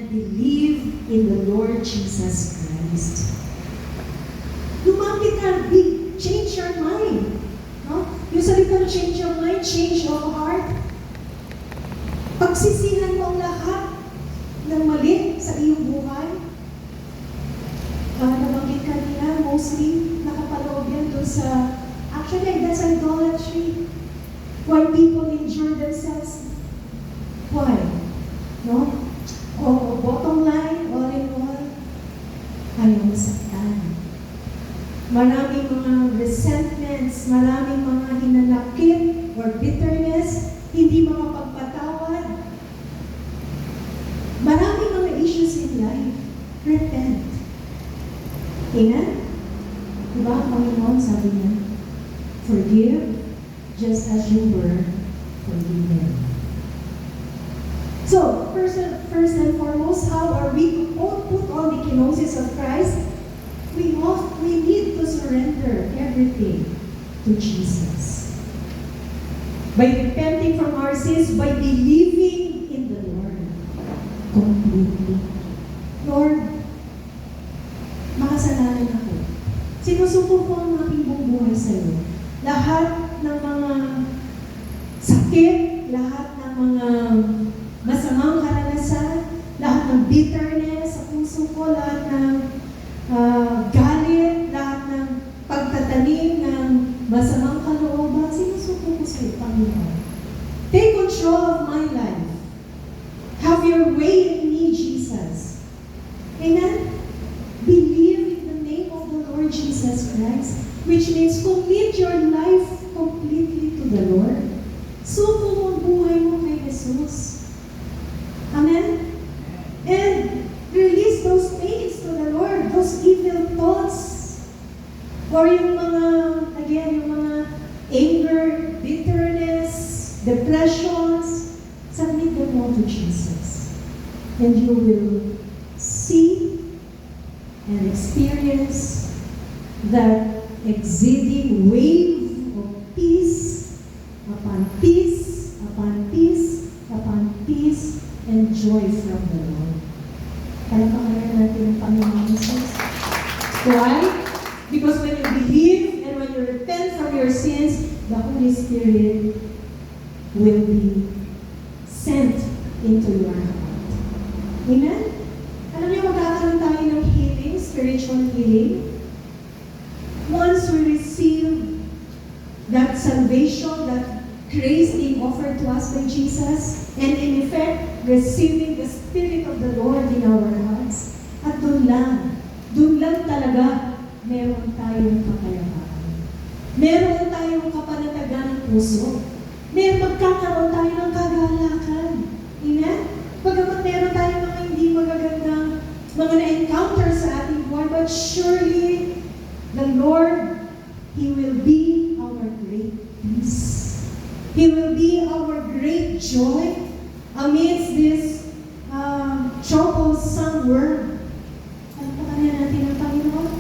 and believe in the Lord Jesus Christ. Lumapit ka, change your mind. No? Yung salita na change your mind, change your heart. Pagsisihan mo ang lahat ng mali sa iyong buhay. Nabanggit kanina, mostly nakapaloob yan doon sa, actually, that's idolatry. Why people injure themselves. Why? No? O bottom line, all in all, ayaw masaktan. Maraming mga resentments, maraming mga hinanakit or bitterness, hindi makapagpatawad. Maraming mga issues in life. Repent. Amen? Diba, Panginoon, sabi niya, forgive just as you were forgiven. So, first and foremost, how are we to put on the kenosis of Christ? We need to surrender everything to Jesus. By repenting from our sins, by believing in the Lord completely. Lord, makasalanan ako. Sinusuko ko ang aking buong buhay sa iyo. Lahat ng mga sakit, lahat ng mga masamang karanasan, lahat ng bitterness sa puso ko, lahat ng galit, lahat ng pagtatanim ng masamang kalooban, sinusuko ko sa iyo, Panginoon. Take control of my life. Have your way in me, Jesus. Amen? Believe in the name of the Lord Jesus Christ, which means commit your life completely to the Lord. Suko mo ang buhay mo kay Jesus. Amen? And release those pains to the Lord, those evil thoughts, or yung mga, again, yung mga anger, bitterness, depressions, submit them all to Jesus. And you will see and experience that exceeding wave of peace upon peace, upon peace, upon peace, and joy from the Lord. Palapakayan natin ang Panginoon Jesus. Why? Because when you believe and when you repent from your sins, the Holy Spirit will be sent into your heart. Amen? Alam niyo, magkakaroon tayo ng healing, spiritual healing. Once we receive that salvation, that grace being offered to us by Jesus, and in effect, receiving the Spirit of the Lord in our hearts, at doon lang talaga, meron tayong kapayapaan. Meron tayong kapanatagan ng puso. Magkakaroon tayo ng kagalakan. Amen? Pagamat meron tayong mga hindi magagandang mga na-encounter sa ating buhay, but surely, the Lord, He will be our great peace. He will be our great joy amidst this troublesome world. Pagpakanan natin ang Panginoon.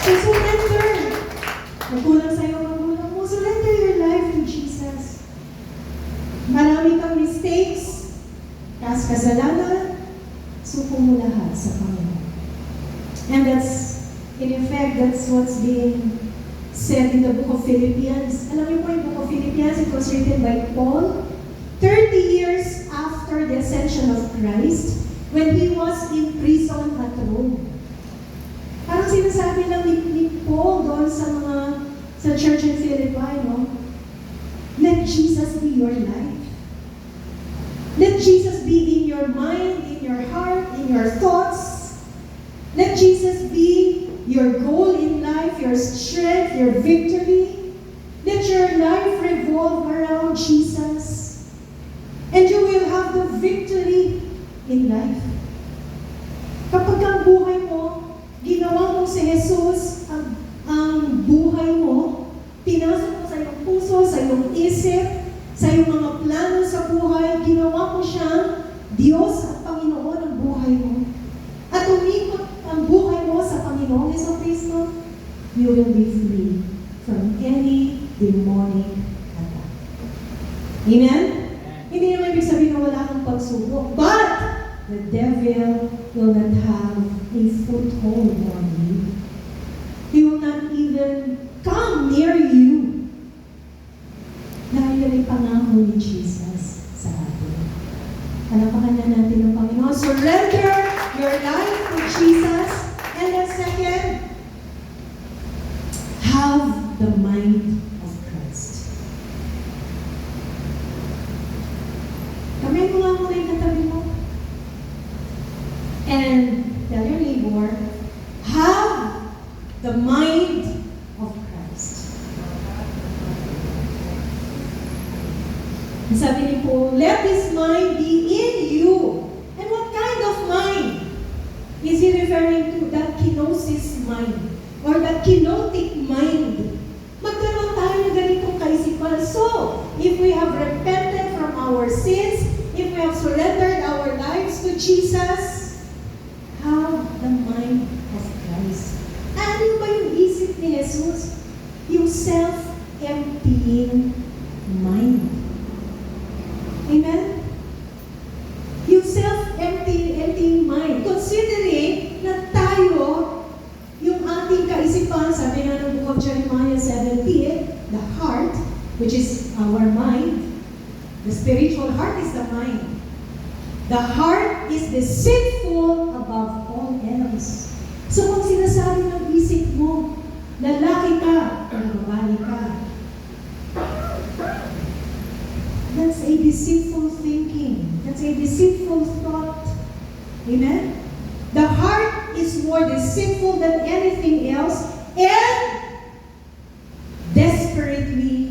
So surrender. Magulang sa'yo, magulang mo. Surrender your life to Jesus. Marami kang mistakes, kasalanan, suko mo lahat sa Panginoon. And in effect, that's what's being said in the book of Philippians. Alam niyo po yung book of Philippians, it was written by Paul 30 years after the ascension of Christ, when he was in prison at Rome. Parang sinasabi lang ni Paul doon sa church in Philippi, no? Let Jesus be your life. Let Jesus be in your mind, in your heart, in your thoughts. Let Jesus be your goal in life, your strength, your victory. Let your life revolve around Jesus. And you will have the victory in life. Kapag ang buhay mo, ginawa mo si Jesus ang buhay mo, pinasok mo sa iyong puso, sa iyong isip, sa iyong mga plano sa buhay, ginawa mo siyang Diyos at Panginoon ng buhay mo. At umikot ang buhay mo sa Panginoong Jesucristo, you will be free from any demonic attack. Amen? Hindi naman ibig sabihin na wala kang pagsubok. But, the devil will not have a foothold on you. He will not even come near you. Dahil yan ay pangako ni Jesus sa atin. Palapakan na natin ang Panginoon. Surrender your life to Jesus. And then second, have the mind of Christ. Kamay mo nga muna yung katabi mo. And tell your neighbor, have the mind of Christ. Sabi niyo po, let this mind be in you. And what kind of mind? Is he referring to that kenosis mind? Or that kenotic mind? Magkaroon tayo ng ganitong kaisipan. So, if we have repented from our sins, if we have surrendered our lives to Jesus, have the mind of Christ. Ano ba yung isip ni Jesus? Yung self-emptying mind. Amen? Yung self-emptying mind. Considering na tayo, yung ating kaisipan, sabi nga ng book of Jeremiah 17, the heart, which is our mind, the spiritual heart is the mind. The heart is deceitful above all else. So kung sinasabi ng isip mo, lalaki ka o babae ka, that's a deceitful thinking. That's a deceitful thought. Amen? The heart is more deceitful than anything else and desperately